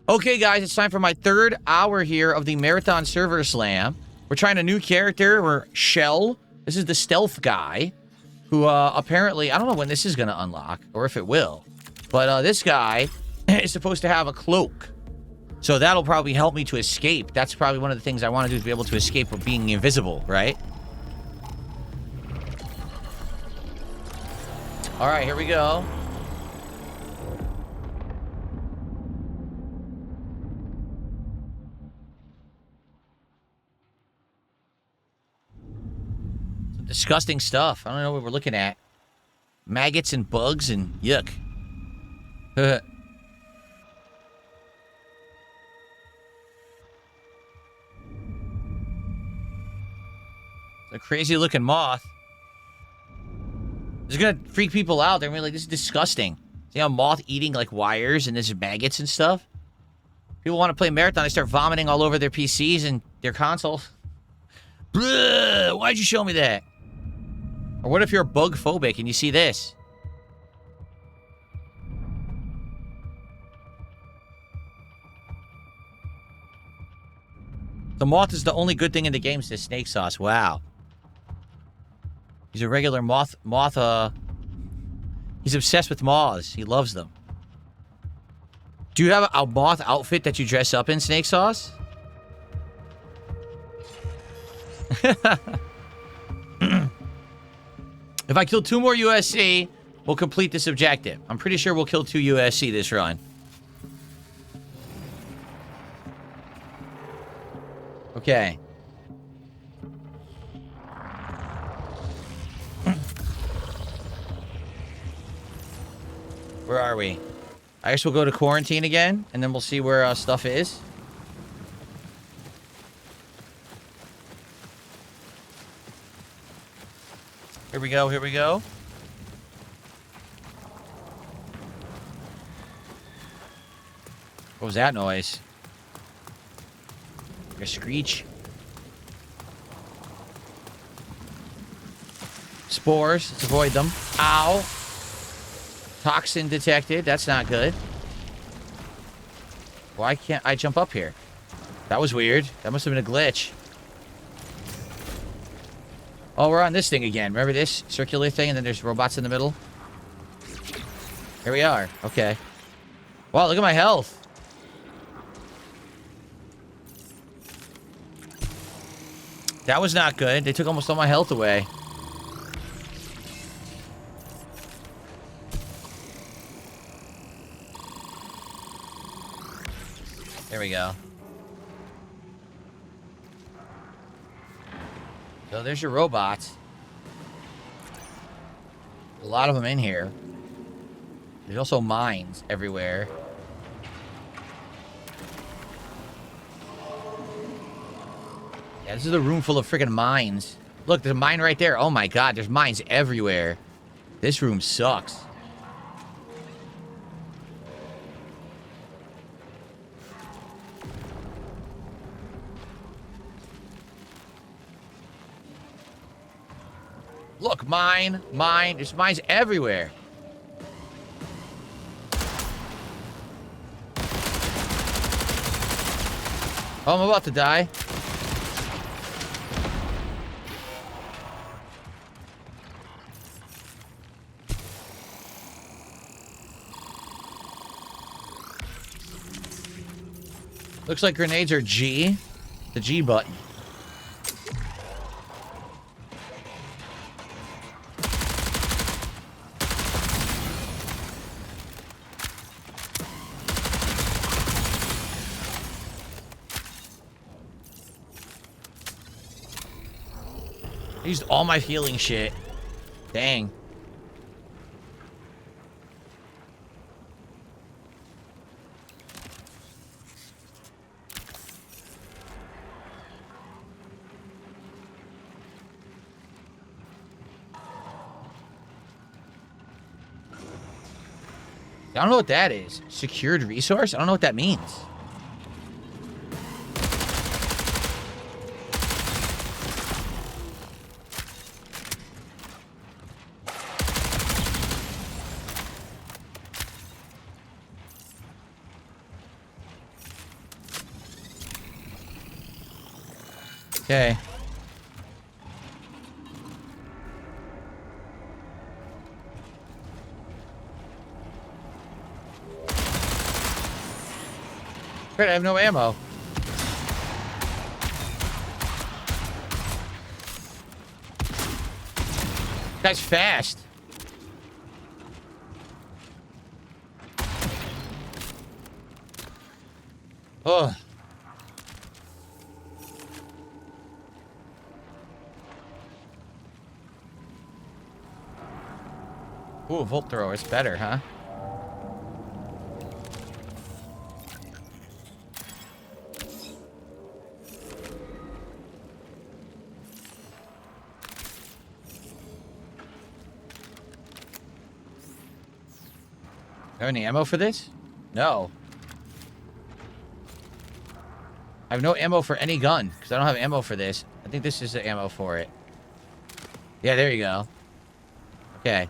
Okay, guys, it's time for my third hour here of the Marathon Server Slam. We're trying a new character. We're Shell. This is the stealth guy who apparently, I don't know when this is going to unlock or if it will. But this guy is supposed to have a cloak. So that'll probably help me to escape. That's probably one of the things I want to do is be able to escape from being invisible, right? All right, here we go. Some disgusting stuff. I don't know what we're looking at. Maggots and bugs and yuck. A crazy looking moth. This is gonna freak people out. They're gonna be like, this is disgusting. See how moth eating like wires and there's maggots and stuff? People want to play Marathon, they start vomiting all over their PCs and their consoles. Blah, why'd you show me that? Or what if you're bug phobic and you see this? The moth is the only good thing in the game, says Snake Sauce. Wow. He's a regular moth, he's obsessed with moths. He loves them. Do you have a moth outfit that you dress up in, Snake Sauce? If I kill 2 more USC, we'll complete this objective. I'm pretty sure we'll kill 2 USC this run. Okay. Where are we? I guess we'll go to quarantine again, and then we'll see where stuff is. Here we go, here we go. What was that noise? Like a screech. Spores, let's avoid them. Ow. Toxin detected. That's not good. Why can't I jump up here? That was weird. That must have been a glitch. Oh, we're on this thing again. Remember this circular thing? And then there's robots in the middle. Here we are. Okay. Wow, look at my health. That was not good. They took almost all my health away. There we go. So there's your robots. A lot of them in here. There's also mines everywhere. Yeah, this is a room full of freaking mines. Look, there's a mine right there. Oh my god, there's mines everywhere. This room sucks. Look, mine. There's mines everywhere. Oh, I'm about to die. Looks like grenades are G. The G button. I used all my healing shit. Dang. I don't know what that is. Secured resource? I don't know what that means. Okay. Great, I have no ammo. Guy's fast. Oh. Ooh, volt thrower. It's better, huh? Have any ammo for this? No. I have no ammo for any gun, because I don't have ammo for this. I think this is the ammo for it. Yeah, there you go. Okay.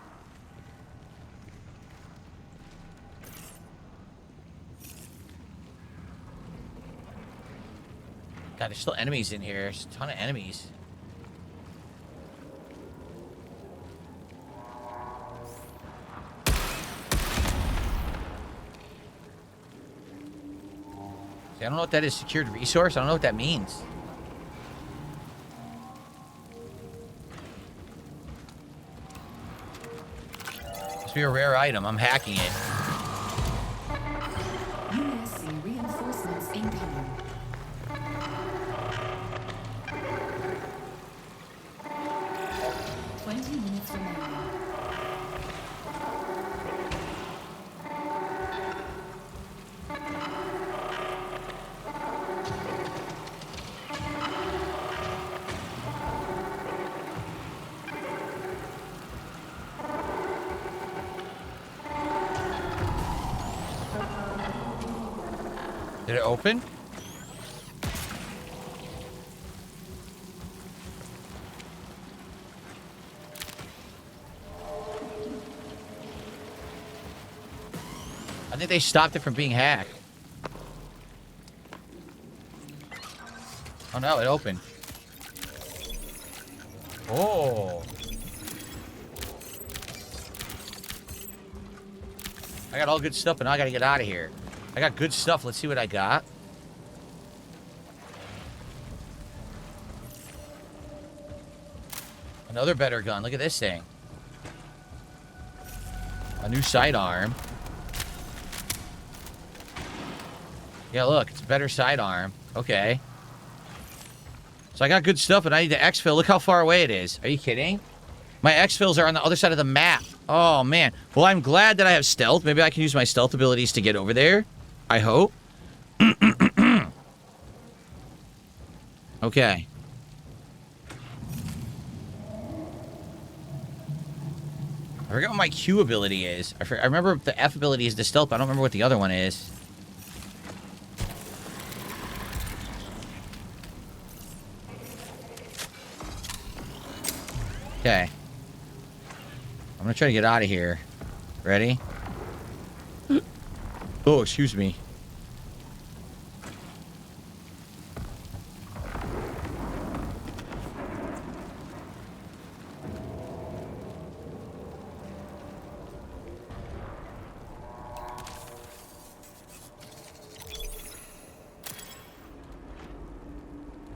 God, there's still enemies in here. There's a ton of enemies. See, I don't know what that is. Secured resource? I don't know what that means. Must be a rare item. I'm hacking it. USC reinforcements incoming. Did it open? I think they stopped it from being hacked. Oh no, it opened. Oh. I got all good stuff, but now I gotta get out of here. I got good stuff. Let's see what I got. Another better gun. Look at this thing. A new sidearm. Yeah, look. It's a better sidearm. Okay. So I got good stuff, but I need to exfil. Look how far away it is. Are you kidding? My exfils are on the other side of the map. Oh, man. Well, I'm glad that I have stealth. Maybe I can use my stealth abilities to get over there. I hope. Okay. I forget what my Q ability is. I remember the F ability is the stealth, but I don't remember what the other one is. Okay. I'm gonna try to get out of here. Ready? Oh, excuse me.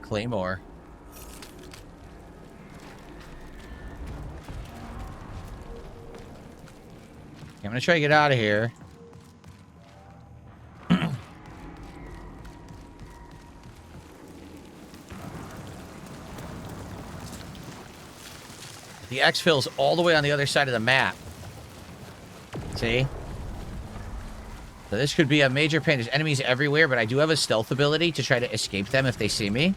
Claymore. Okay, I'm gonna try to get out of here. The exfil's all the way on the other side of the map. See? So this could be a major pain. There's enemies everywhere, but I do have a stealth ability to try to escape them if they see me.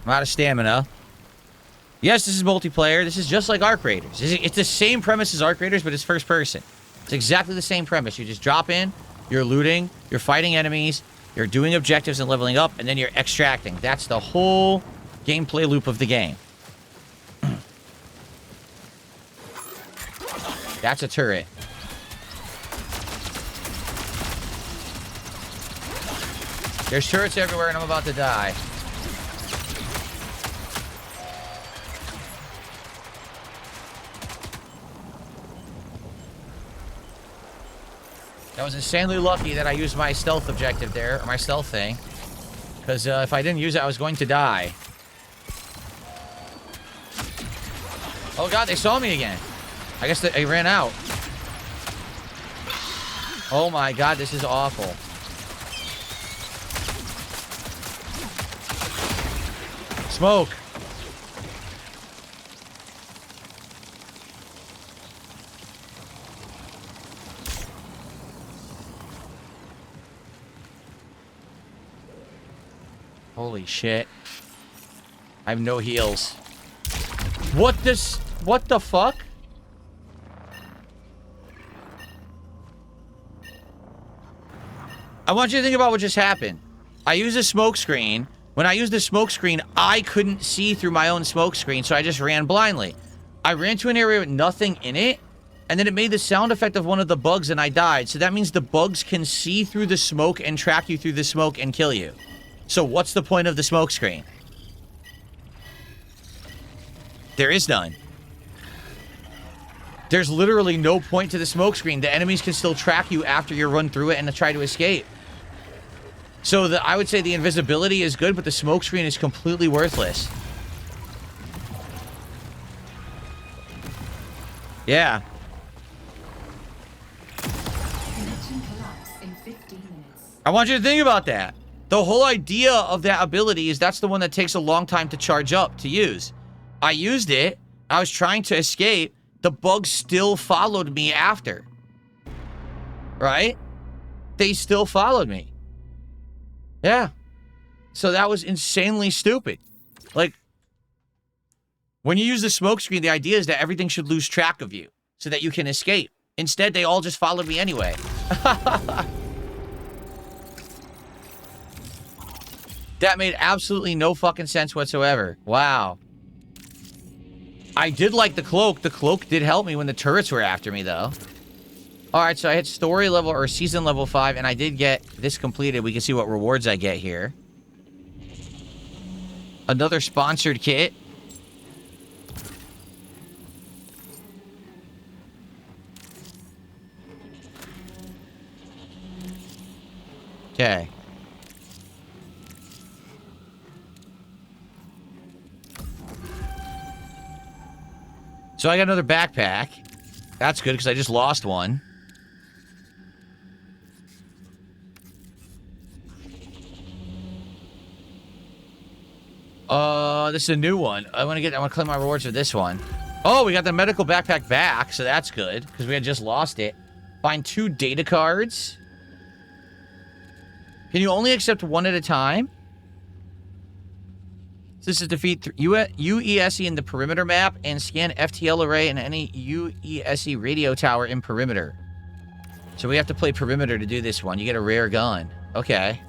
I'm out of stamina. Yes, this is multiplayer. This is just like Arc Raiders. It's the same premise as Arc Raiders, but it's first person. It's exactly the same premise. You just drop in, you're looting, you're fighting enemies, you're doing objectives and leveling up, and then you're extracting. That's the whole gameplay loop of the game. That's a turret. There's turrets everywhere, and I'm about to die. I was insanely lucky that I used my stealth objective there, or my stealth thing. Because if I didn't use it, I was going to die. Oh god, they saw me again. I guess they ran out. Oh my god, this is awful. Smoke. Holy shit. I have no heals. What the fuck? I want you to think about what just happened. I used a smoke screen. When I used the smoke screen, I couldn't see through my own smoke screen, so I just ran blindly. I ran to an area with nothing in it, and then it made the sound effect of one of the bugs, and I died. So that means the bugs can see through the smoke and track you through the smoke and kill you. So what's the point of the smoke screen? There is none. There's literally no point to the smoke screen. The enemies can still track you after you run through it and try to escape. So I would say the invisibility is good, but the smoke screen is completely worthless. Yeah. Connection collapse in 15 minutes. I want you to think about that. The whole idea of that ability is that's the one that takes a long time to charge up, to use. I used it. I was trying to escape. The bugs still followed me after. Right? They still followed me. Yeah. So that was insanely stupid. Like, when you use the smoke screen, the idea is that everything should lose track of you so that you can escape. Instead, they all just followed me anyway. That made absolutely no fucking sense whatsoever. Wow. I did like the cloak. The cloak did help me when the turrets were after me, though. Alright, so I hit story level, or season level 5, and I did get this completed. We can see what rewards I get here. Another sponsored kit. Okay. So I got another backpack. That's good, because I just lost one. This is a new one. I want to claim my rewards for this one. Oh, we got the medical backpack back, so that's good, because we had just lost it. Find 2 data cards. Can you only accept one at a time? This is defeat UESE in the perimeter map and scan FTL array and any UESE radio tower in perimeter. So we have to play perimeter to do this one. You get a rare gun. Okay.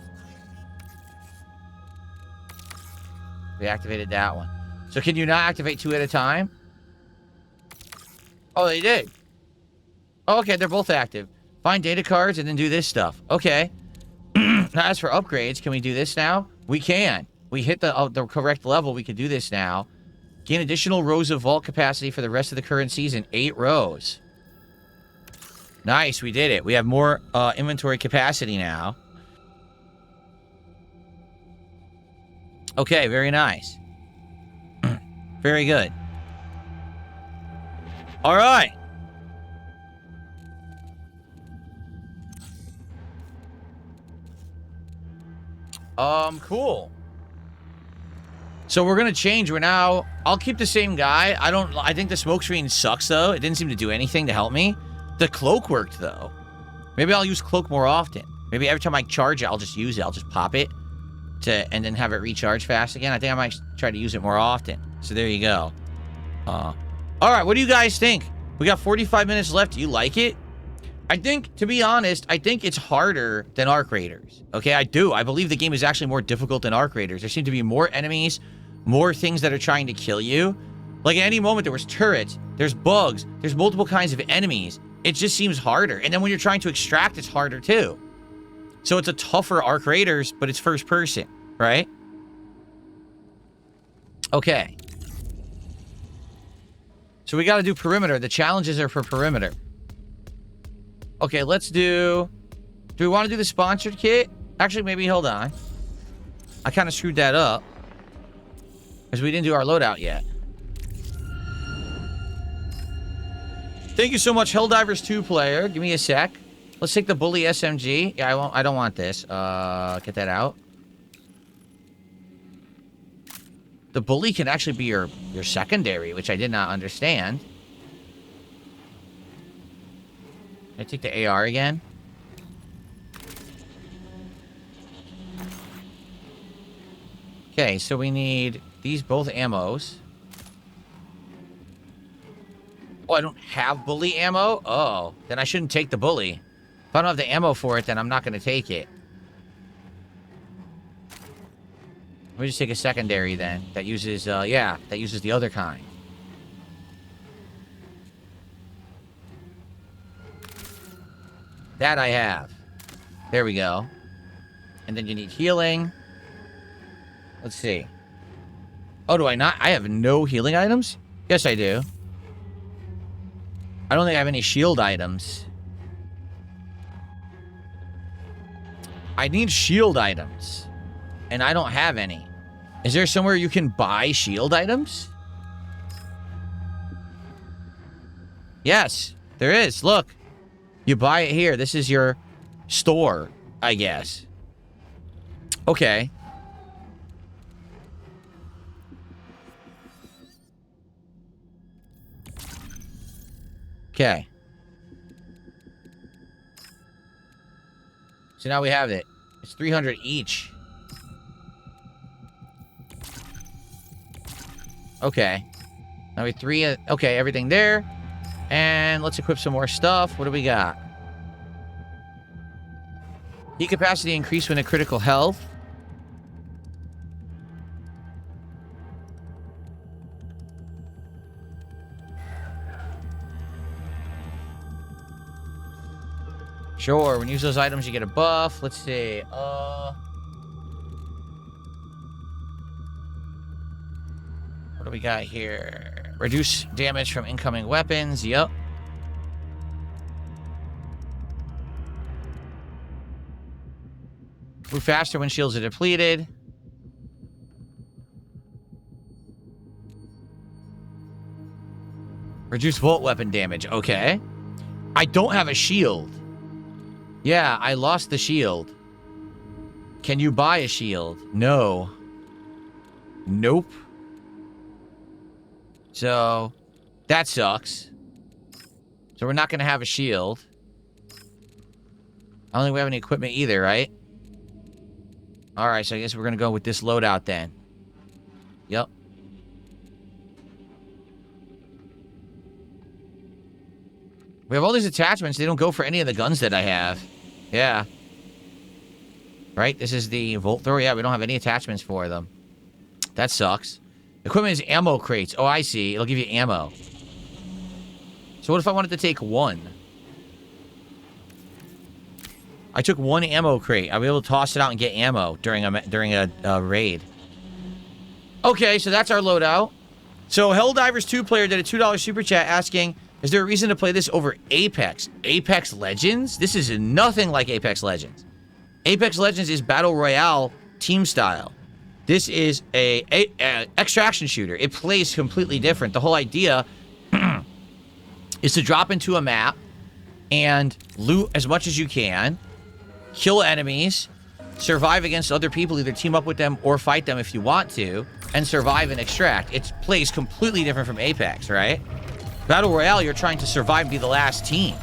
We activated that one. So can you not activate 2 at a time? Oh, they did. Oh, okay, they're both active. Find data cards and then do this stuff. Okay. Now, as for upgrades, can we do this now? We can. We hit the correct level. We can do this now. Gain additional rows of vault capacity for the rest of the current season. 8 rows. Nice, we did it. We have more inventory capacity now. Okay, very nice. Very good. All right. Cool. So we're gonna change. I'll keep the same guy. I think the smoke screen sucks though. It didn't seem to do anything to help me. The cloak worked though. Maybe I'll use cloak more often. Maybe every time I charge it, I'll just use it. I'll just pop it and then have it recharge fast again. I think I might try to use it more often. So there you go. All right, what do you guys think? We got 45 minutes left. Do you like it? I think, to be honest, I think it's harder than Arc Raiders. Okay, I do. I believe the game is actually more difficult than Arc Raiders. There seem to be more enemies, more things that are trying to kill you. Like, at any moment, there was turrets, there's bugs, there's multiple kinds of enemies. It just seems harder. And then when you're trying to extract, it's harder, too. So it's a tougher Arc Raiders, but it's first person, right? Okay. So we got to do perimeter. The challenges are for perimeter. Okay, let's do... Do we want to do the sponsored kit? Actually, maybe hold on. I kind of screwed that up. Because we didn't do our loadout yet. Thank you so much, Helldivers 2 player. Give me a sec. Let's take the Bully SMG. Yeah, I don't want this. Get that out. The Bully can actually be your secondary, which I did not understand. Can I take the AR again? Okay, so we need these both ammos. Oh, I don't have Bully ammo? Oh, then I shouldn't take the Bully. If I don't have the ammo for it, then I'm not going to take it. Let me just take a secondary then. That uses, yeah, that uses the other kind. That I have. There we go. And then you need healing. Let's see. Oh, do I not? I have no healing items? Yes, I do. I don't think I have any shield items. I need shield items. And I don't have any. Is there somewhere you can buy shield items? Yes, there is. Look. You buy it here. This is your store, I guess. Okay. Okay. So now we have it. It's 300 each. Okay. Now we okay, everything there. And let's equip some more stuff. What do we got? Heat capacity increased when at critical health. Sure, when you use those items, you get a buff. Let's see. What do we got here? Reduce damage from incoming weapons. Yep. Move faster when shields are depleted. Reduce bolt weapon damage. Okay. I don't have a shield. Yeah, I lost the shield. Can you buy a shield? No. Nope. So, that sucks. So we're not going to have a shield. I don't think we have any equipment either, right? Alright, so I guess we're going to go with this loadout then. Yep. We have all these attachments. They don't go for any of the guns that I have. Yeah. Right? This is the Volt Thrower. Yeah, we don't have any attachments for them. That sucks. Equipment is ammo crates. Oh, I see. It'll give you ammo. So what if I wanted to take one? I took one ammo crate. I'll be able to toss it out and get ammo during a raid. Okay, so that's our loadout. So Helldivers 2 player did a $2 super chat asking, is there a reason to play this over Apex? Apex Legends? This is nothing like Apex Legends. Apex Legends is Battle Royale team style. This is a extraction shooter. It plays completely different. The whole idea is to drop into a map and loot as much as you can, kill enemies, survive against other people, either team up with them or fight them if you want to, and survive and extract. It plays completely different from Apex, right? Battle Royale, you're trying to survive and be the last team.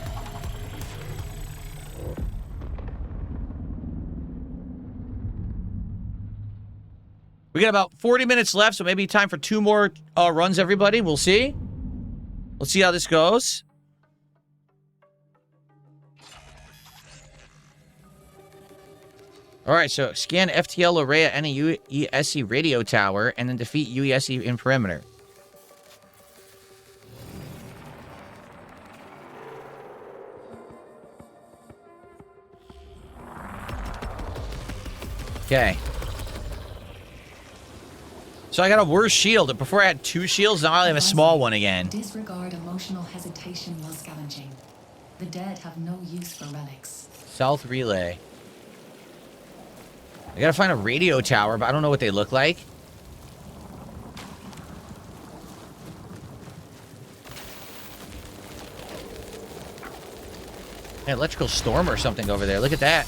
We got about 40 minutes left, so maybe time for 2 more runs, everybody. We'll see. Let's see how this goes. All right, so scan FTL array at any UESC radio tower and then defeat UESC in perimeter. Okay. So I got a worse shield. Before I had 2 shields, now I have a small one again. Disregard emotional hesitation while scavenging. The dead have no use for relics. South relay. I gotta find a radio tower, but I don't know what they look like. An electrical storm or something over there. Look at that.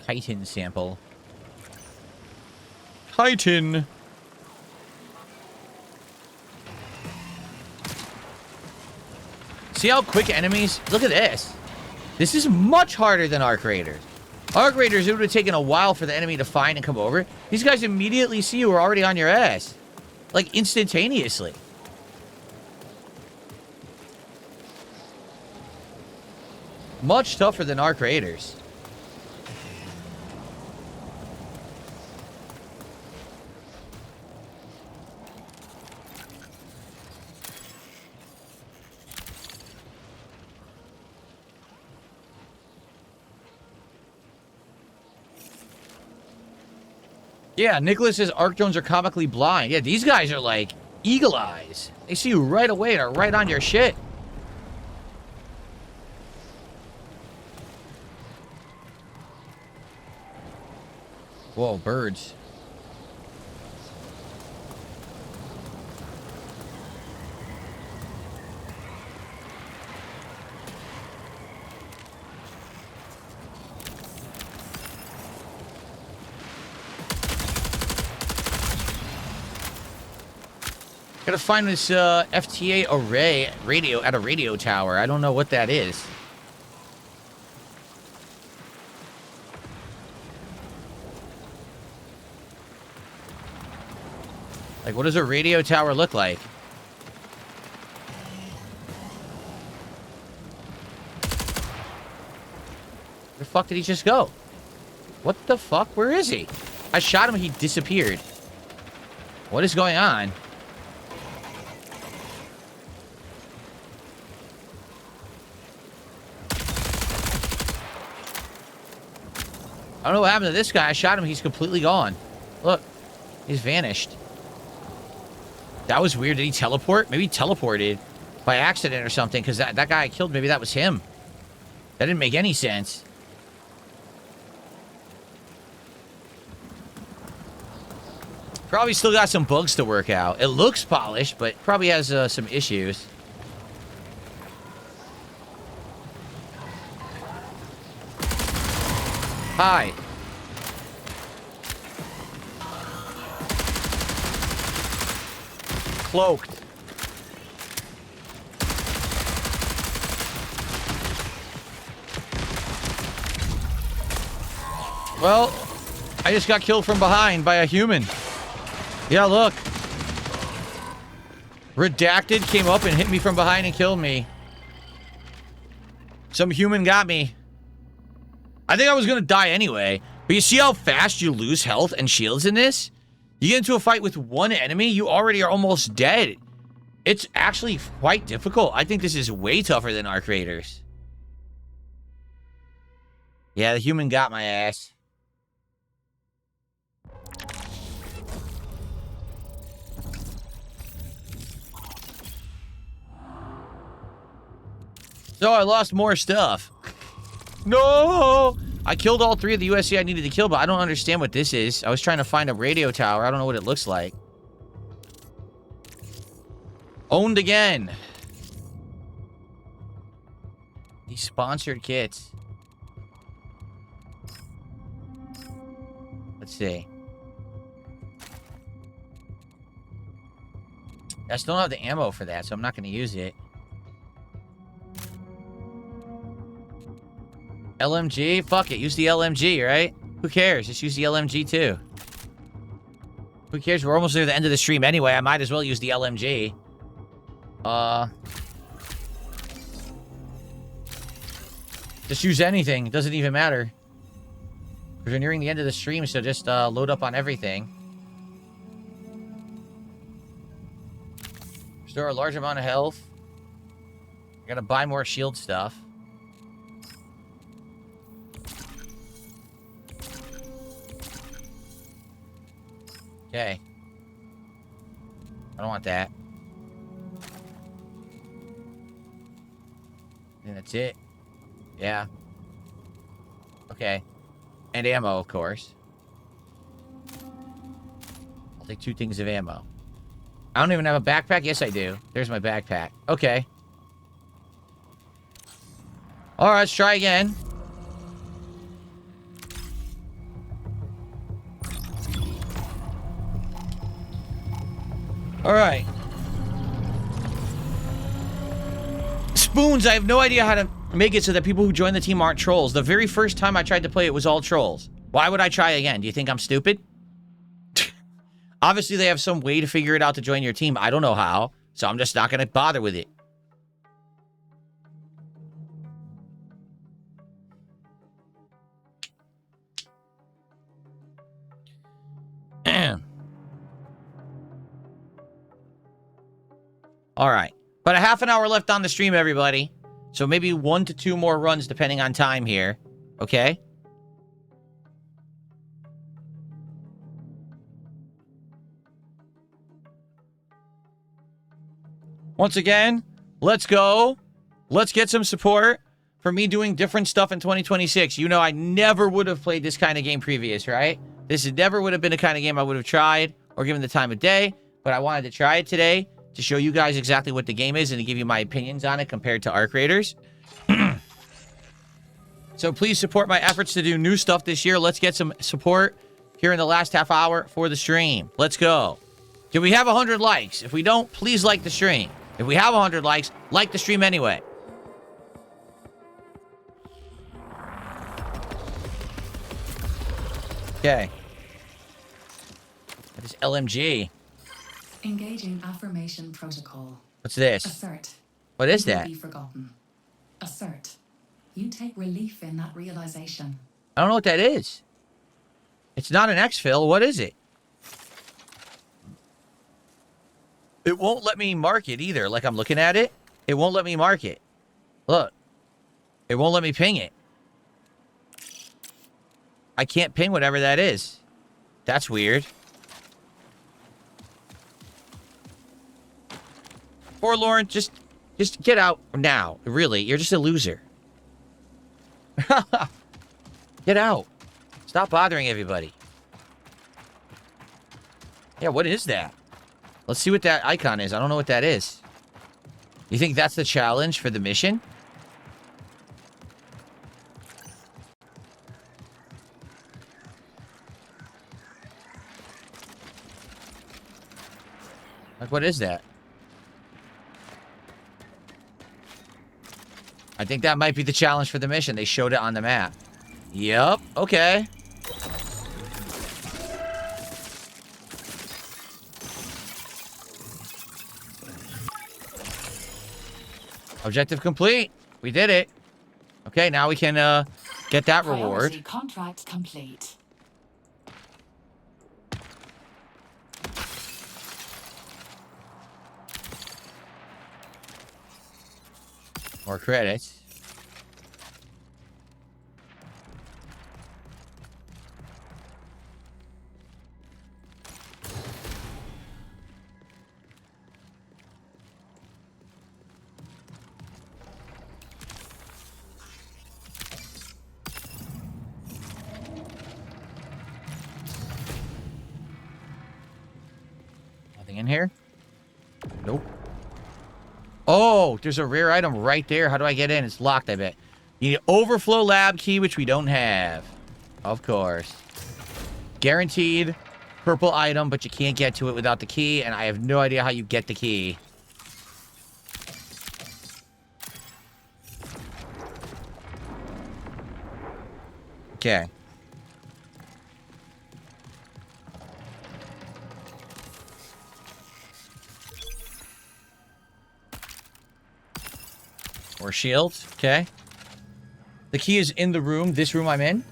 Chitin sample. Chitin. See how quick enemies... Look at this. This is much harder than Arc Raiders. Arc Raiders, it would have taken a while for the enemy to find and come over. These guys immediately see you are already on your ass. Like, instantaneously. Much tougher than Arc Raiders. Yeah, Nicholas says Arc drones are comically blind. Yeah, these guys are like eagle eyes. They see you right away and are right on your shit. Whoa, birds. Gotta find this FTA array radio at a radio tower. I don't know what that is. Like, what does a radio tower look like? Where the fuck did he just go? What the fuck? Where is he? I shot him, he disappeared. What is going on? I don't know what happened to this guy. I shot him. He's completely gone. Look. He's vanished. That was weird. Did he teleport? Maybe he teleported by accident or something, because that guy I killed, maybe that was him. That didn't make any sense. Probably still got some bugs to work out. It looks polished, but probably has some issues. Hi. Cloaked. Well, I just got killed from behind by a human. Yeah, look. Redacted came up and hit me from behind and killed me. Some human got me. I think I was gonna die anyway. But you see how fast you lose health and shields in this? You get into a fight with one enemy, you already are almost dead. It's actually quite difficult. I think this is way tougher than Arc Raiders. Yeah, the human got my ass. So I lost more stuff. No! I killed all 3 of the USC I needed to kill, but I don't understand what this is. I was trying to find a radio tower. I don't know what it looks like. Owned again. These sponsored kits. Let's see. I still don't have the ammo for that, so I'm not going to use it. LMG? Fuck it. Use the LMG, right? Who cares? Just use the LMG, too. Who cares? We're almost near the end of the stream anyway. I might as well use the LMG. Just use anything. It doesn't even matter. Because we're nearing the end of the stream, so just load up on everything. Restore a large amount of health. I gotta buy more shield stuff. Okay. I don't want that. And that's it. Yeah. Okay. And ammo, of course. I'll take 2 things of ammo. I don't even have a backpack? Yes, I do. There's my backpack. Okay. Alright, let's try again. Alright. Spoons, I have no idea how to make it so that people who join the team aren't trolls. The very first time I tried to play it was all trolls. Why would I try again? Do you think I'm stupid? Obviously, they have some way to figure it out to join your team. I don't know how, so I'm just not going to bother with it. All right. But a half an hour left on the stream, everybody. So maybe 1 to 2 more runs, depending on time here. Okay? Once again, let's go. Let's get some support for me doing different stuff in 2026. You know, I never would have played this kind of game previous, right? This never would have been the kind of game I would have tried or given the time of day. But I wanted to try it today to show you guys exactly what the game is and to give you my opinions on it compared to Arc Raiders. So please support my efforts to do new stuff this year. Let's get some support here in the last half hour for the stream. Let's go. Can we have 100 likes? If we don't, please like the stream. If we have 100 likes, like the stream anyway. Okay. That is LMG. Engaging affirmation protocol. What's this? Assert. What is You will that? be forgotten. Assert. You take relief in that realization. I don't know what that is. It's not an exfil. What is it? It won't let me mark it either. Like I'm looking at it. It won't let me mark it. Look. It won't let me ping it. I can't ping whatever that is. That's weird. Forlorn, just get out now. Really, you're just a loser. Get out. Stop bothering everybody. Yeah, what is that? Let's see what that icon is. I don't know what that is. You think that's the challenge for the mission? Like, what is that? I think that might be the challenge for the mission. They showed it on the map. Yep. Okay. Objective complete. We did it. Okay, now we can get that reward. Priority contract complete. More credits. Nothing in here? Nope. Oh, there's a rare item right there. How do I get in? It's locked, I bet. You need an overflow lab key, which we don't have. Of course. Guaranteed purple item, but you can't get to it without the key, and I have no idea how you get the key. Okay. More shields. Okay. The key is in the room, this room I'm in.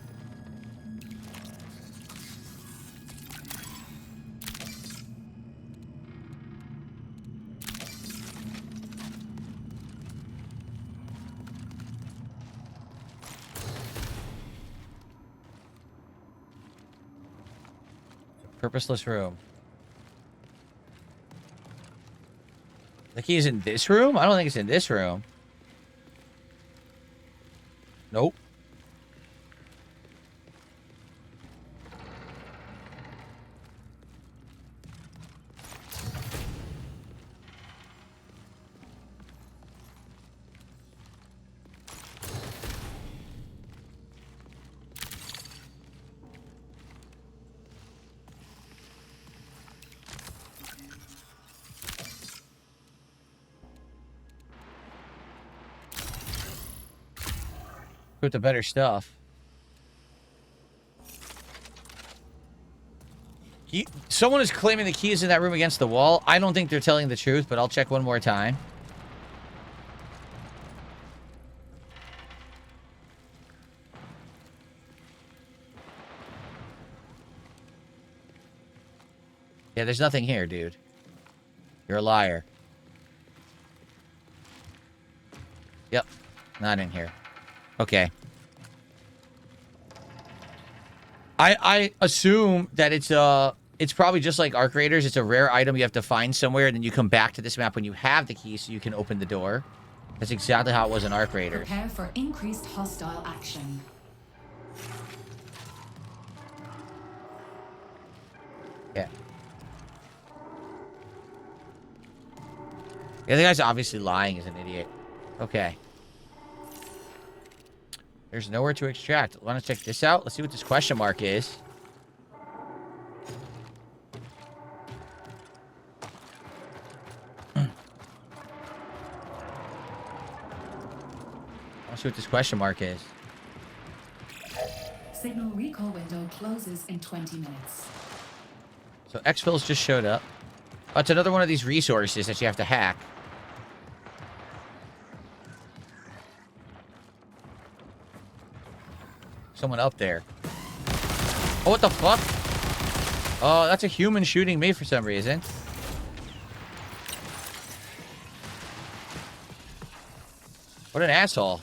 Purposeless room. The key is in this room? I don't think it's in this room. Nope. With the better stuff. Someone is claiming the key is in that room against the wall. I don't think they're telling the truth, but I'll check one more time. Yeah, there's nothing here, dude. You're a liar. Yep. Not in here. Okay. I assume that it's probably just like Arc Raiders. It's a rare item you have to find somewhere, and then you come back to this map when you have the key so you can open the door. That's exactly how it was in Arc Raiders. Prepare for increased hostile action. Yeah. Yeah, the guy's obviously lying. He's an idiot. Okay. There's nowhere to extract. Want to check this out? Let's see what this question mark is. Let's see what this question mark is. Signal recall window closes in 20 minutes. So exfils just showed up. Oh, it's another one of these resources that you have to hack. Someone up there. Oh, what the fuck? Oh, that's a human shooting me for some reason. What an asshole.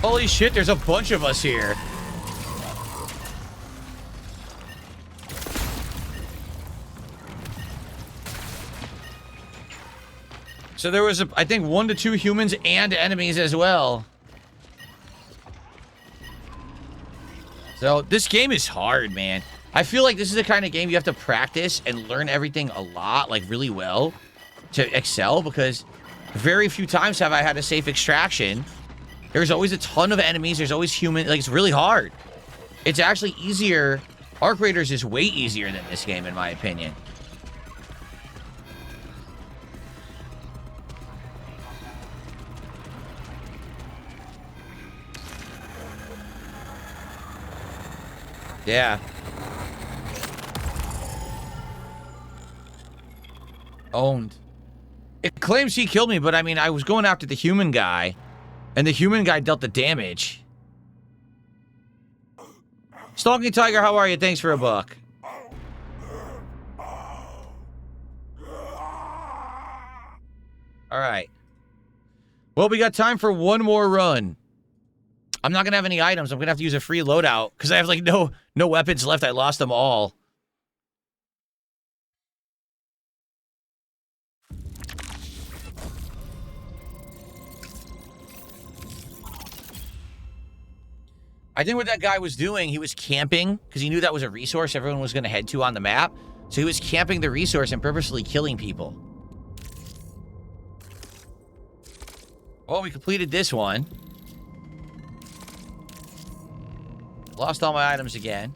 Holy shit, there's a bunch of us here. So there was, I think, 1 to 2 humans and enemies as well. So this game is hard, man. I feel like this is the kind of game you have to practice and learn everything a lot, like really well, to excel, because very few times have I had a safe extraction. There's always a ton of enemies. There's always human. Like, it's really hard. It's actually easier. Arc Raiders is way easier than this game, in my opinion. Yeah. Owned. It claims he killed me, but I mean, I was going after the human guy. And the human guy dealt the damage. Stalking Tiger, how are you? Thanks for a buck. Alright. Well, we got time for one more run. I'm not going to have any items. I'm going to have to use a free loadout. Because I have, like, no weapons left. I lost them all. I think what that guy was doing, he was camping because he knew that was a resource everyone was going to head to on the map. So he was camping the resource and purposely killing people. Oh, we completed this one. Lost all my items again.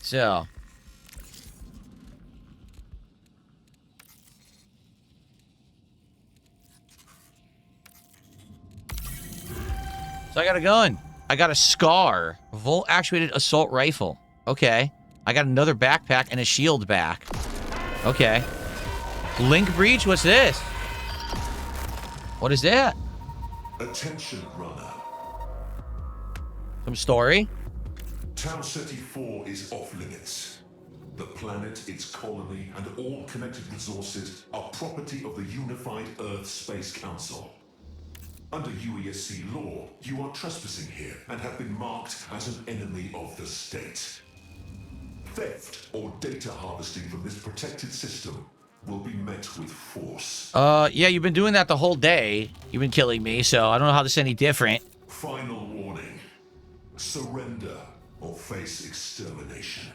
So. So I got a gun. I got a SCAR. Volt-actuated assault rifle. Okay. I got another backpack and a shield back. Okay. Link breach? What's this? What is that? Attention, runner. Some story? Town City 4 is off limits. The planet, its colony, and all connected resources are property of the Unified Earth Space Council. Under UESC law, you are trespassing here and have been marked as an enemy of the state. Theft or data harvesting from this protected system will be met with force. Yeah, you've been doing that the whole day. You've been killing me, so I don't know how this is any different. Final warning. Surrender or face extermination.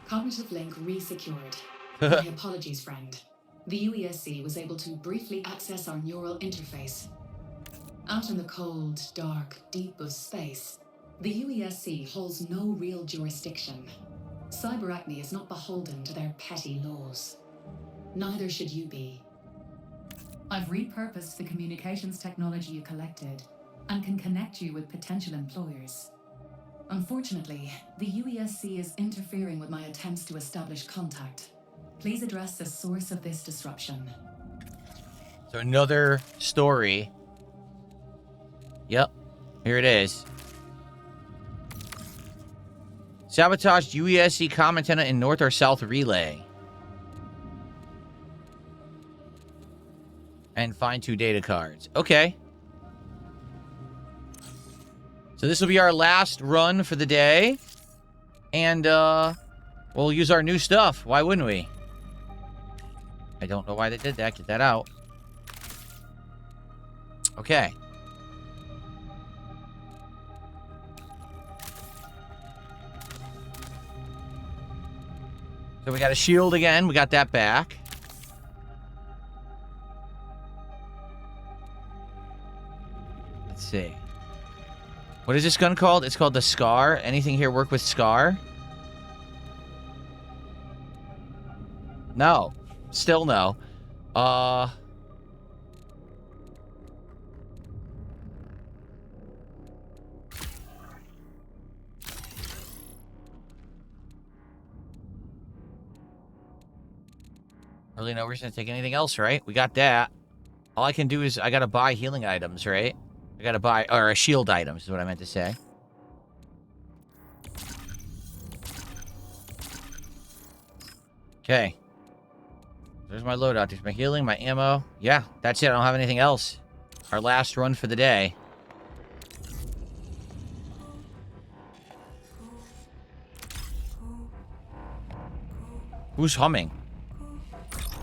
Cognitive link re-secured. My apologies, friend. The UESC was able to briefly access our neural interface. Out in the cold, dark, deep of space, the UESC holds no real jurisdiction. Cyberacne is not beholden to their petty laws. Neither should you be. I've repurposed the communications technology you collected and can connect you with potential employers. Unfortunately, the UESC is interfering with my attempts to establish contact. Please address the source of this disruption. So another story. Yep. Here it is. Sabotaged UESC comm antenna in north or south relay. And find 2 data cards. Okay. So this will be our last run for the day. And, we'll use our new stuff. Why wouldn't we? I don't know why they did that. Get that out. Okay. So we got a shield again. We got that back. Let's see. What is this gun called? It's called the SCAR. Anything here work with SCAR? No. Still no. Really no reason to take anything else, right? We got that. All I can do is I gotta buy healing items, right? I gotta buy, or shield items is what I meant to say. Okay. There's my loadout. There's my healing, my ammo. Yeah, that's it. I don't have anything else. Our last run for the day. Who's humming?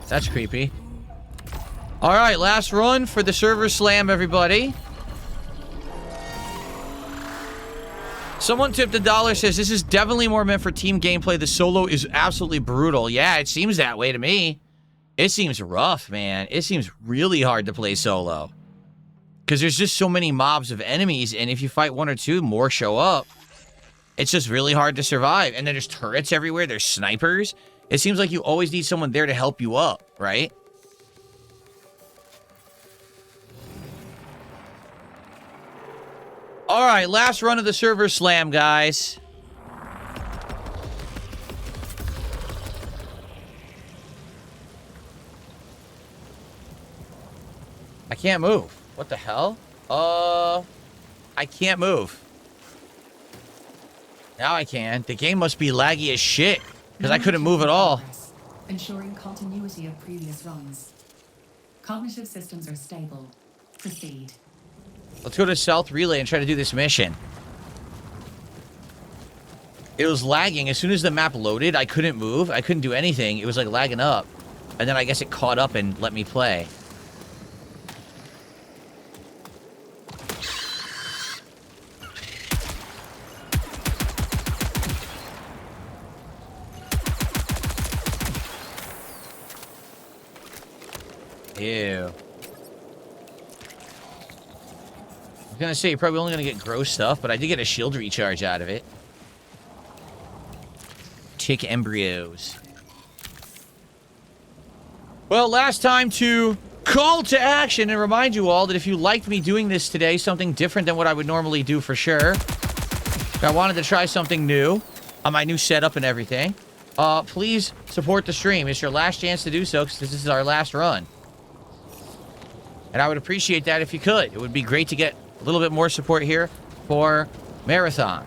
That's creepy. All right, last run for the server slam, everybody. Someone tipped $1, says this is definitely more meant for team gameplay. The solo is absolutely brutal. Yeah, it seems that way to me. It seems rough, man. It seems really hard to play solo. Because there's just so many mobs of enemies, and if you fight 1 or 2, more show up. It's just really hard to survive. And then there's turrets everywhere. There's snipers. It seems like you always need someone there to help you up, right? All right, last run of the server slam, guys. I can't move. What the hell? I can't move. Now I can. The game must be laggy as shit, because I couldn't move at all. Ensuring continuity of previous runs. Cognitive systems are stable. Proceed. Let's go to South Relay and try to do this mission. It was lagging. As soon as the map loaded, I couldn't move. I couldn't do anything. It was like lagging up. And then I guess it caught up and let me play. Ew. I was gonna say, you're probably only gonna get gross stuff, but I did get a shield recharge out of it. Tick embryos. Well, last time to call to action and remind you all that if you liked me doing this today, something different than what I would normally do for sure. I wanted to try something new on my new setup and everything. Please support the stream. It's your last chance to do so because this is our last run. And I would appreciate that if you could. It would be great to get a little bit more support here for Marathon.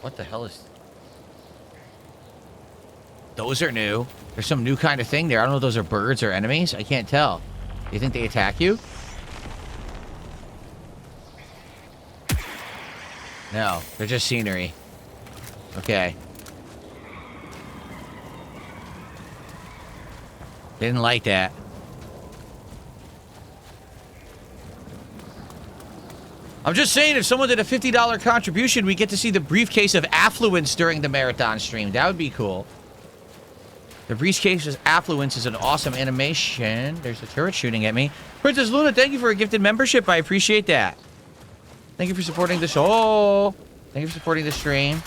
What the hell is... Those are new. There's some new kind of thing there. I don't know if those are birds or enemies. I can't tell. Do you think they attack you? No, they're just scenery. Okay. Didn't like that. I'm just saying, if someone did a $50 contribution, we get to see the briefcase of affluence during the marathon stream. That would be cool. The briefcase of affluence is an awesome animation. There's a turret shooting at me. Princess Luna, thank you for a gifted membership. I appreciate that. Thank you for supporting the show. Thank you for supporting the stream.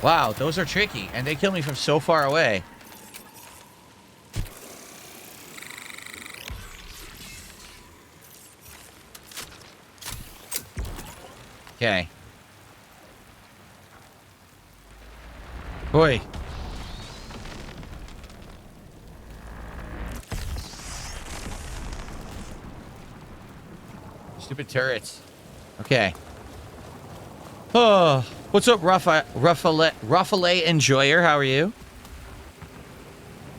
Wow, those are tricky, and they kill me from so far away. Okay. Boy. Stupid turrets. Okay. Oh, what's up, Ruffale Enjoyer? How are you?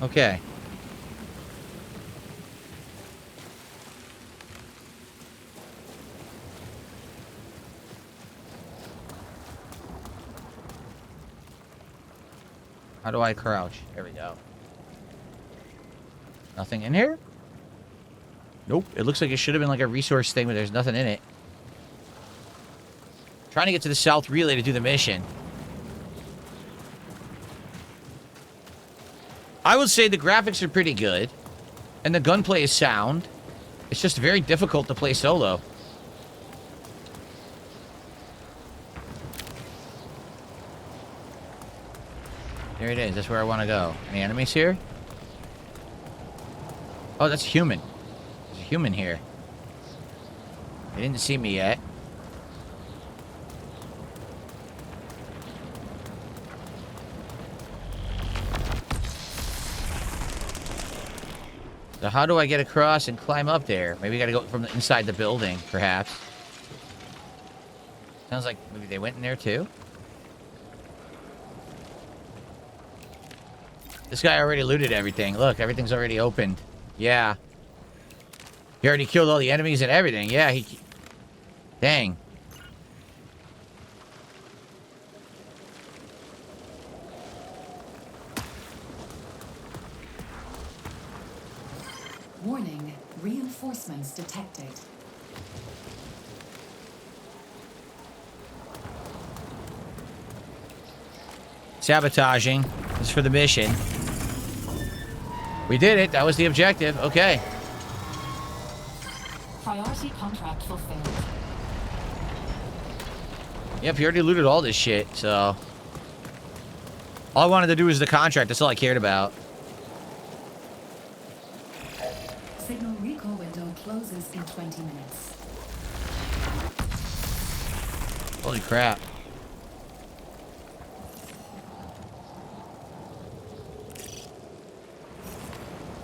Okay. How do I crouch? There we go. Nothing in here? Nope. It looks like it should have been like a resource thing, but there's nothing in it. Trying to get to the South Relay to do the mission. I would say the graphics are pretty good. And the gunplay is sound. It's just very difficult to play solo. There it is. That's where I want to go. Any enemies here? Oh, that's human. There's a human here. They didn't see me yet. So how do I get across and climb up there? Maybe I gotta go from the inside the building, perhaps. Sounds like maybe they went in there too. This guy already looted everything. Look, everything's already opened. Yeah. He already killed all the enemies and everything. Yeah, he... Dang. Warning, reinforcements detected. Sabotaging. This is for the mission. We did it. That was the objective. Okay. Priority contract fulfilled. Yep, he already looted all this shit, so... All I wanted to do was the contract. That's all I cared about. Signal recall window closes in 20 minutes. Holy crap.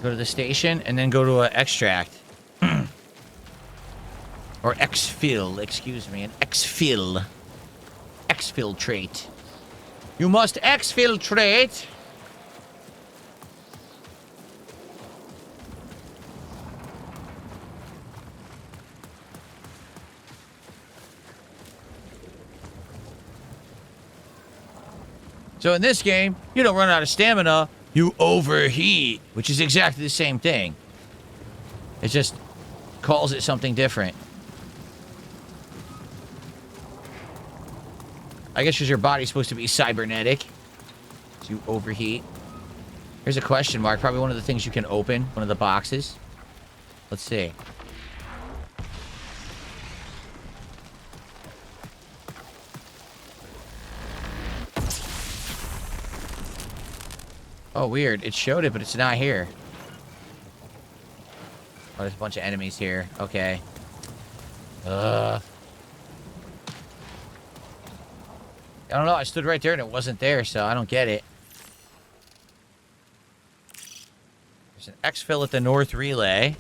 Go to the station and then go to an extract. Or exfil, excuse me. An exfil. Exfiltrate. You must exfiltrate. So in this game, you don't run out of stamina, you overheat, which is exactly the same thing. It just calls it something different. I guess because your body's supposed to be cybernetic. So you overheat. Here's a question mark. Probably one of the things you can open. One of the boxes. Let's see. Oh, weird. It showed it, but it's not here. Oh, there's a bunch of enemies here. Okay. I don't know. I stood right there and it wasn't there, so I don't get it. There's an exfil at the north relay.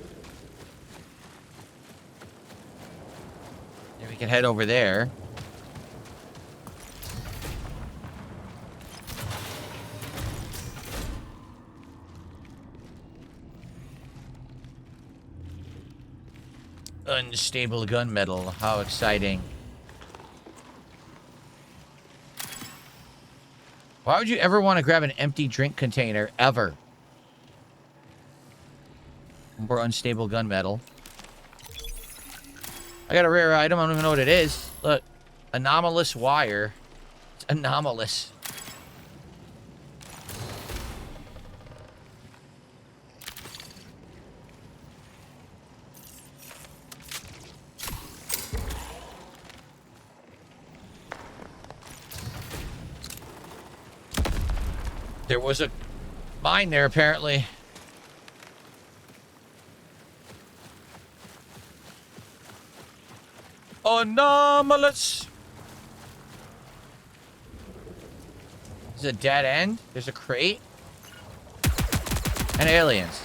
Maybe we can head over there. Unstable gunmetal. How exciting. Why would you ever want to grab an empty drink container, ever? More unstable gunmetal. I got a rare item. I don't even know what it is. Look. Anomalous wire. It's anomalous. There was a mine there, apparently. Anomalous. This is a dead end. There's a crate. And aliens.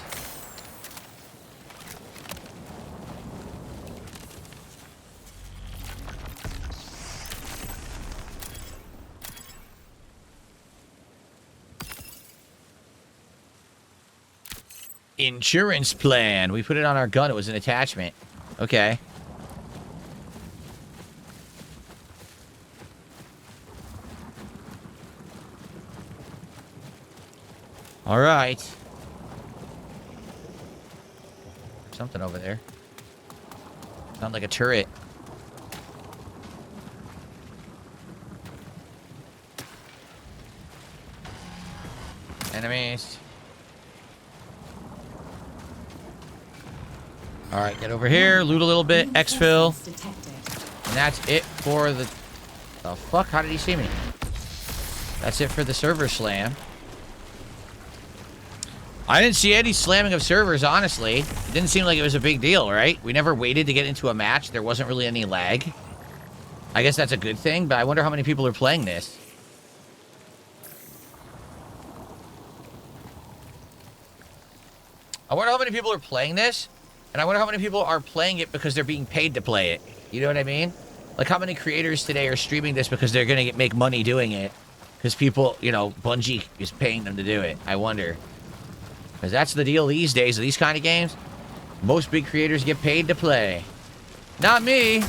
Insurance plan. We put it on our gun. It was an attachment. Okay. All right. Something over there. Sounds like a turret. Enemies. All right, get over here, loot a little bit, exfil, and that's it for the fuck? How did he see me? That's it for the server slam. I didn't see any slamming of servers, honestly. It didn't seem like it was a big deal, right? We never waited to get into a match. There wasn't really any lag. I guess that's a good thing, but I wonder how many people are playing this. I wonder how many people are playing this. And I wonder how many people are playing it because they're being paid to play it. You know what I mean? Like, how many creators today are streaming this because they're going to make money doing it? Because people, you know, Bungie is paying them to do it. I wonder. Because that's the deal these days of these kind of games. Most big creators get paid to play. Not me.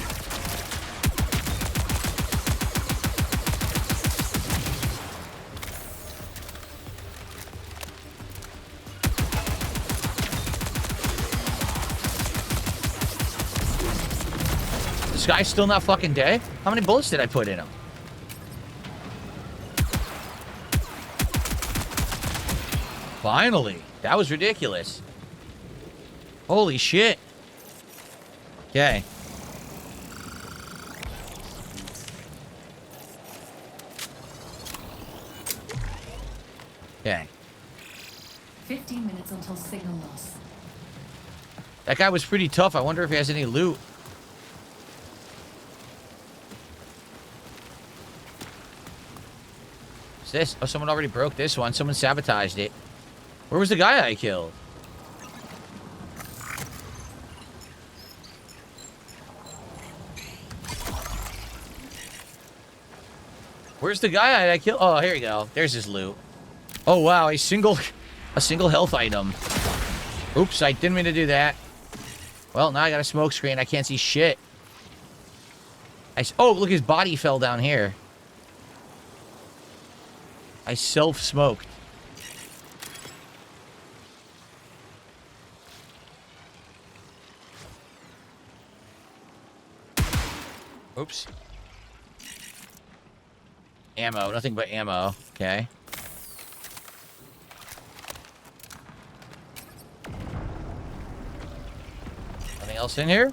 This guy's still not fucking dead? How many bullets did I put in him? Finally. That was ridiculous. Holy shit. Okay. Okay. 15 minutes until signal loss. That guy was pretty tough. I wonder if he has any loot. What's this? Oh, someone already broke this one. Someone sabotaged it. Where was the guy I killed? Where's the guy I killed? Oh, here you go. There's his loot. Oh, wow. A single health item. Oops, I didn't mean to do that. Well, now I got a smoke screen. I can't see shit. Oh, look, his body fell down here. I self-smoked. Oops. Ammo. Nothing but ammo. Okay. Nothing else in here?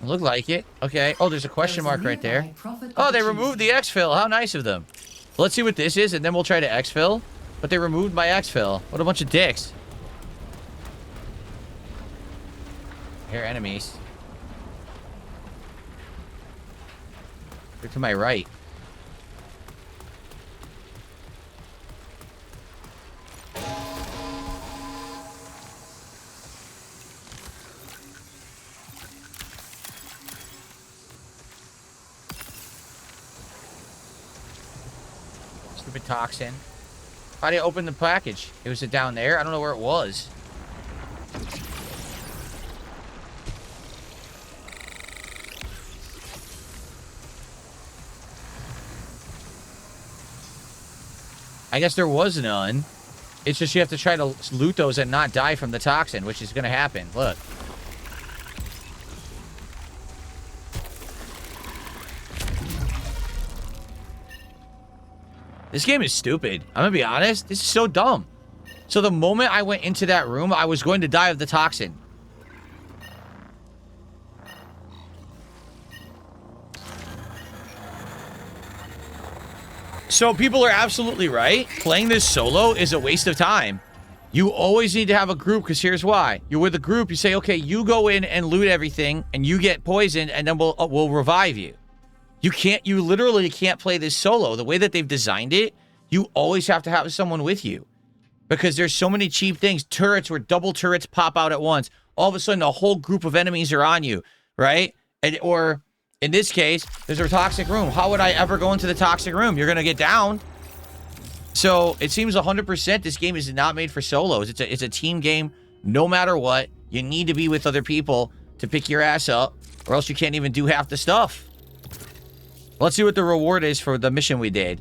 Look like it. Okay. Oh, there's a question mark right there. Oh, they removed the exfil. How nice of them. Let's see what this is, and then we'll try to exfil. But they removed my exfil. What a bunch of dicks. Here are enemies. They're to my right. Stupid toxin. How do you open the package? It was down there? I don't know where it was. I guess there was none. It's just you have to try to loot those and not die from the toxin, which is going to happen. Look. This game is stupid. I'm going to be honest. This is so dumb. So the moment I went into that room, I was going to die of the toxin. So people are absolutely right. Playing this solo is a waste of time. You always need to have a group, because here's why. You're with a group, you say, okay, you go in and loot everything, and you get poisoned, and then we'll revive you. You literally can't play this solo. The way that they've designed it, you always have to have someone with you. Because there's so many cheap things. Turrets where double turrets pop out at once. All of a sudden, a whole group of enemies are on you, right? Or, in this case, there's a toxic room. How would I ever go into the toxic room? You're going to get down. So, it seems 100% this game is not made for solos. It's a team game, no matter what. You need to be with other people to pick your ass up, or else you can't even do half the stuff. Let's see what the reward is for the mission we did.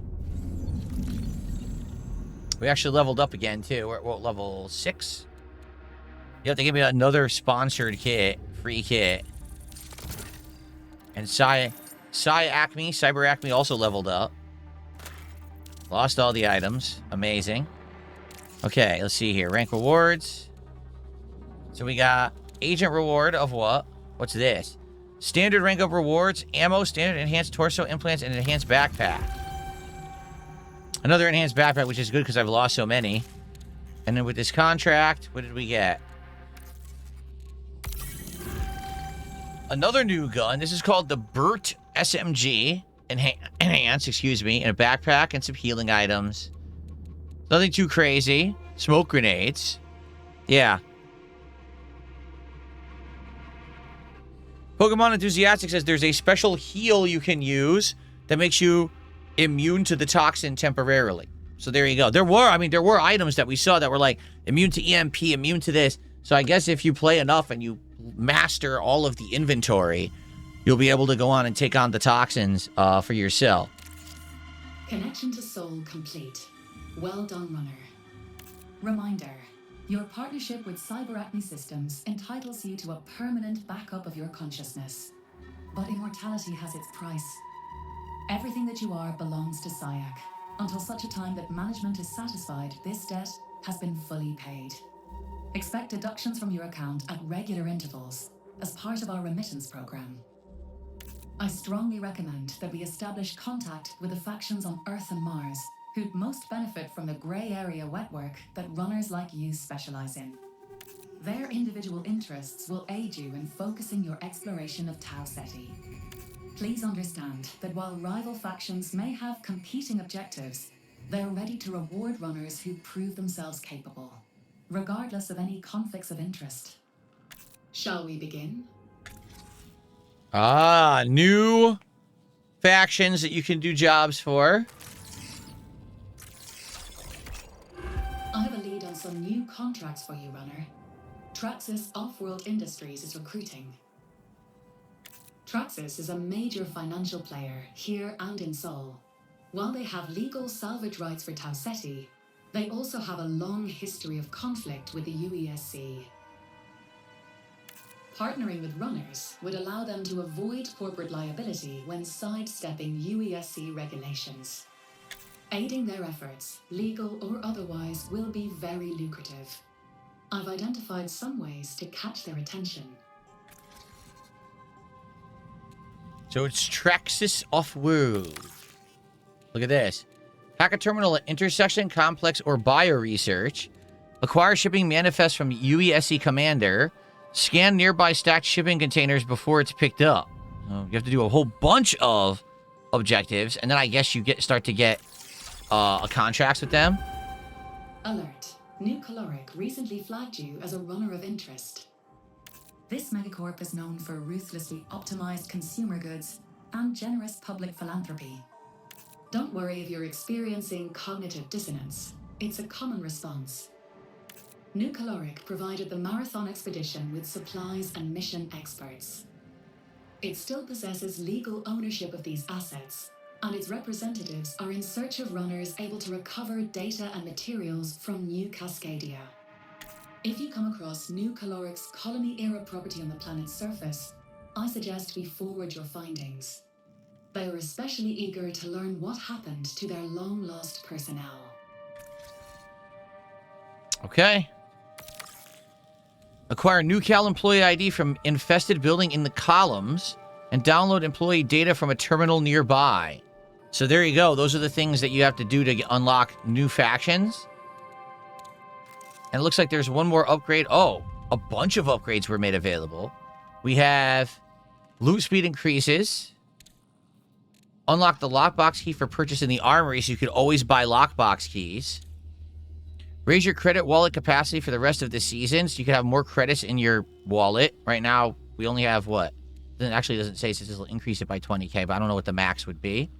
We actually leveled up again, too. We're at, what, level 6? You have to give me another sponsored kit. Free kit. And Cyber Acme also leveled up. Lost all the items. Amazing. Okay, let's see here. Rank rewards. So we got agent reward of what? What's this? Standard rank of rewards, ammo, standard enhanced torso implants, and enhanced backpack. Another enhanced backpack, which is good because I've lost so many. And then with this contract, what did we get? Another new gun. This is called the Burt SMG. Enhanced, excuse me. And a backpack and some healing items. Nothing too crazy. Smoke grenades. Yeah. Pokemon Enthusiastic says there's a special heal you can use that makes you immune to the toxin temporarily. So there you go. There were items that we saw that were like immune to EMP, immune to this. So I guess if you play enough and you master all of the inventory, you'll be able to go on and take on the toxins for yourself. Connection to soul complete. Well done, runner. Reminder. Your partnership with Cyber Acme Systems entitles you to a permanent backup of your consciousness. But immortality has its price. Everything that you are belongs to SIAC, until such a time that management is satisfied this debt has been fully paid. Expect deductions from your account at regular intervals as part of our remittance program. I strongly recommend that we establish contact with the factions on Earth and Mars who'd most benefit from the grey area wet work that runners like you specialize in. Their individual interests will aid you in focusing your exploration of Tau Ceti. Please understand that while rival factions may have competing objectives, they're ready to reward runners who prove themselves capable, regardless of any conflicts of interest. Shall we begin? Ah, new factions that you can do jobs for. I have a lead on some new contracts for you, runner. Traxxas Off-World Industries is recruiting. Traxxas is a major financial player here and in Seoul. While they have legal salvage rights for Tau Ceti, they also have a long history of conflict with the UESC. Partnering with runners would allow them to avoid corporate liability when sidestepping UESC regulations. Aiding their efforts, legal or otherwise, will be very lucrative. I've identified some ways to catch their attention. So it's Traxxas Off-World. Look at this. Hack a terminal at intersection, complex, or bio-research. Acquire shipping manifest from UESC commander. Scan nearby stacked shipping containers before it's picked up. So you have to do a whole bunch of objectives, and then I guess you start to get contracts with them. Alert. New Caloric recently flagged you as a runner of interest. This megacorp is known for ruthlessly optimized consumer goods and generous public philanthropy. Don't worry if you're experiencing cognitive dissonance. It's a common response. New Caloric provided the Marathon expedition with supplies and mission experts. It still possesses legal ownership of these assets, and its representatives are in search of runners able to recover data and materials from New Cascadia. If you come across New Caloric's colony-era property on the planet's surface, I suggest we forward your findings. They are especially eager to learn what happened to their long-lost personnel. Okay. Acquire New Cal employee ID from infested building in the columns, and download employee data from a terminal nearby. So there you go. Those are the things that you have to do to unlock new factions. And it looks like there's one more upgrade. Oh, a bunch of upgrades were made available. We have loot speed increases. Unlock the lockbox key for purchase in the armory, so you can always buy lockbox keys. Raise your credit wallet capacity for the rest of the season, so you can have more credits in your wallet. Right now, we only have what? It actually doesn't say, so this will increase it by 20k, but I don't know what the max would be.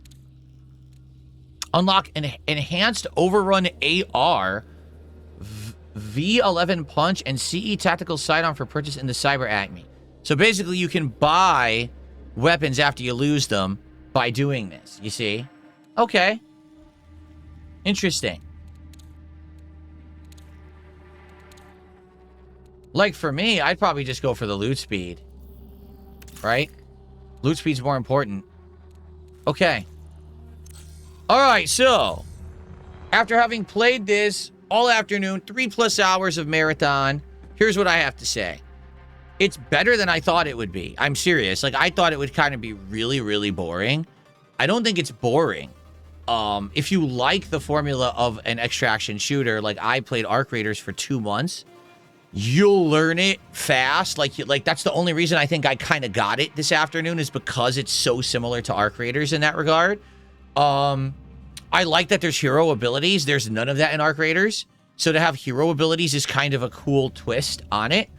Unlock an enhanced overrun AR, V11 punch, and CE tactical sidearm for purchase in the Cyber Acme. So basically, you can buy weapons after you lose them by doing this, you see? Okay. Interesting. Like, for me, I'd probably just go for the loot speed. Right? Loot speed's more important. Okay. Alright, so after having played this all afternoon, 3+ hours of marathon, here's what I have to say. It's better than I thought it would be. I'm serious. Like, I thought it would kind of be really, really boring. I don't think it's boring. If you like the formula of an extraction shooter, like I played Arc Raiders for 2 months, you'll learn it fast. Like that's the only reason I think I kind of got it this afternoon, is because it's so similar to Arc Raiders in that regard. I like that there's hero abilities. There's none of that in Arc Raiders. So to have hero abilities is kind of a cool twist on it.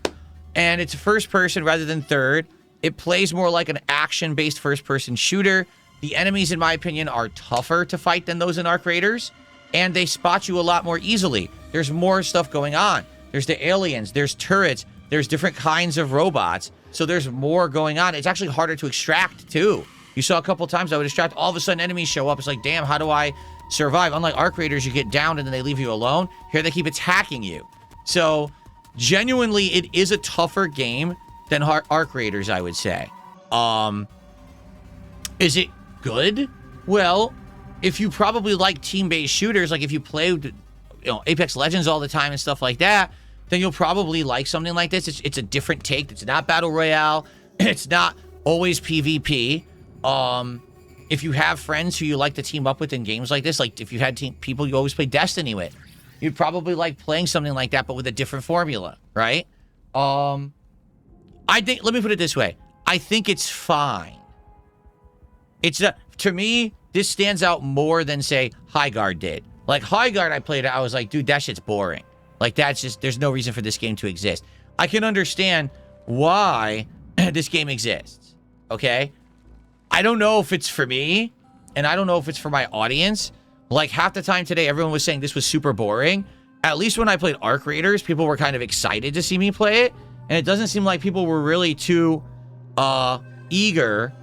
And it's first person rather than third. It plays more like an action-based first-person shooter. The enemies, in my opinion, are tougher to fight than those in Arc Raiders. And they spot you a lot more easily. There's more stuff going on. There's the aliens, there's turrets, there's different kinds of robots. So there's more going on. It's actually harder to extract, too. You saw a couple times I would extract, all of a sudden enemies show up. It's like, damn, how do I survive? Unlike Arc Raiders, you get downed and then they leave you alone. Here they keep attacking you. So genuinely, it is a tougher game than Arc Raiders, I would say. Is it good? Well, if you probably like team-based shooters, like if you played, Apex Legends all the time and stuff like that, then you'll probably like something like this. It's a different take. It's not Battle Royale. It's not always PvP. If you have friends who you like to team up with in games like this, like if you had people you always play Destiny with, you'd probably like playing something like that, but with a different formula, right? I think, let me put it this way. I think it's fine. It's to me, this stands out more than, say, High Guard did. Like, High Guard, I played it, I was like, dude, that shit's boring. Like, that's just, there's no reason for this game to exist. I can understand why this game exists, okay? I don't know if it's for me, and I don't know if it's for my audience. Like, half the time today, everyone was saying this was super boring. At least when I played Arc Raiders, people were kind of excited to see me play it, and it doesn't seem like people were really too eager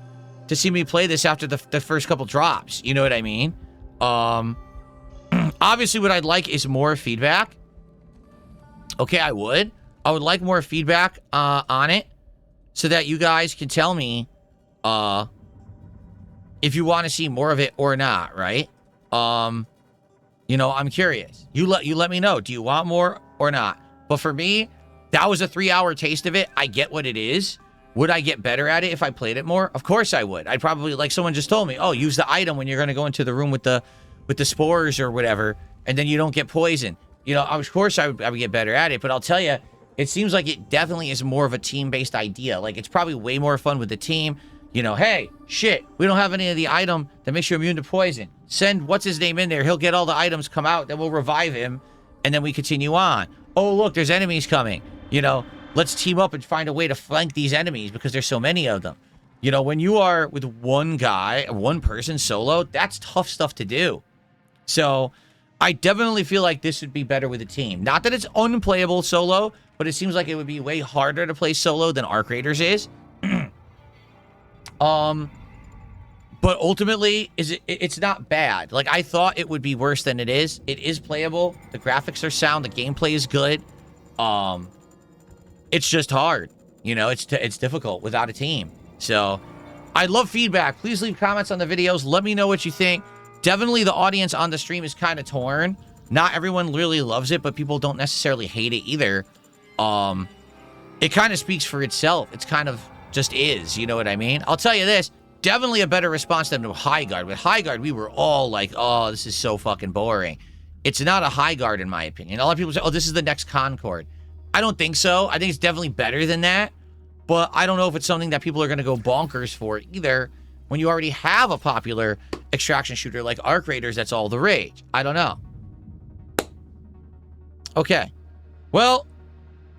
to see me play this after the first couple drops. You know what I mean? Obviously, what I'd like is more feedback. Okay, I would like more feedback on it so that you guys can tell me if you want to see more of it or not, right? You know, I'm curious. You let me know. Do you want more or not? But for me, that was a 3-hour taste of it. I get what it is. Would I get better at it if I played it more? Of course I would. I'd probably, like someone just told me, oh, use the item when you're going to go into the room with the spores or whatever, and then you don't get poisoned. You know, of course I would get better at it, but I'll tell you, it seems like it definitely is more of a team-based idea. Like, it's probably way more fun with the team. You know, hey, shit, we don't have any of the item that makes you immune to poison. Send what's-his-name in there. He'll get all the items, come out, then we'll revive him, and then we continue on. Oh, look, there's enemies coming. You know, let's team up and find a way to flank these enemies because there's so many of them. You know, when you are with one guy, one person solo, that's tough stuff to do. So I definitely feel like this would be better with a team. Not that it's unplayable solo, but it seems like it would be way harder to play solo than Arc Raiders is. But ultimately, it's not bad. Like, I thought it would be worse than it is. It is playable. The graphics are sound. The gameplay is good. It's just hard. You know, it's difficult without a team. So, I'd love feedback. Please leave comments on the videos. Let me know what you think. Definitely the audience on the stream is kind of torn. Not everyone really loves it, but people don't necessarily hate it either. It kind of speaks for itself. It's kind of just is, you know what I mean? I'll tell you this, definitely a better response than with High Guard. With High Guard, we were all like, oh, this is so fucking boring. It's not a High Guard in my opinion. A lot of people say, oh, this is the next Concord. I don't think so. I think it's definitely better than that, but I don't know if it's something that people are going to go bonkers for either when you already have a popular extraction shooter like Arc Raiders that's all the rage. I don't know. Okay. Well,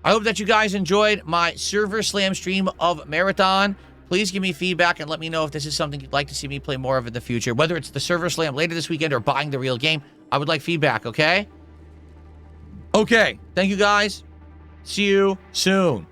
I hope that you guys enjoyed my Server Slam stream of Marathon. Please give me feedback and let me know if this is something you'd like to see me play more of in the future. Whether it's the Server Slam later this weekend or buying the real game, I would like feedback, okay? Okay. Thank you, guys. See you soon.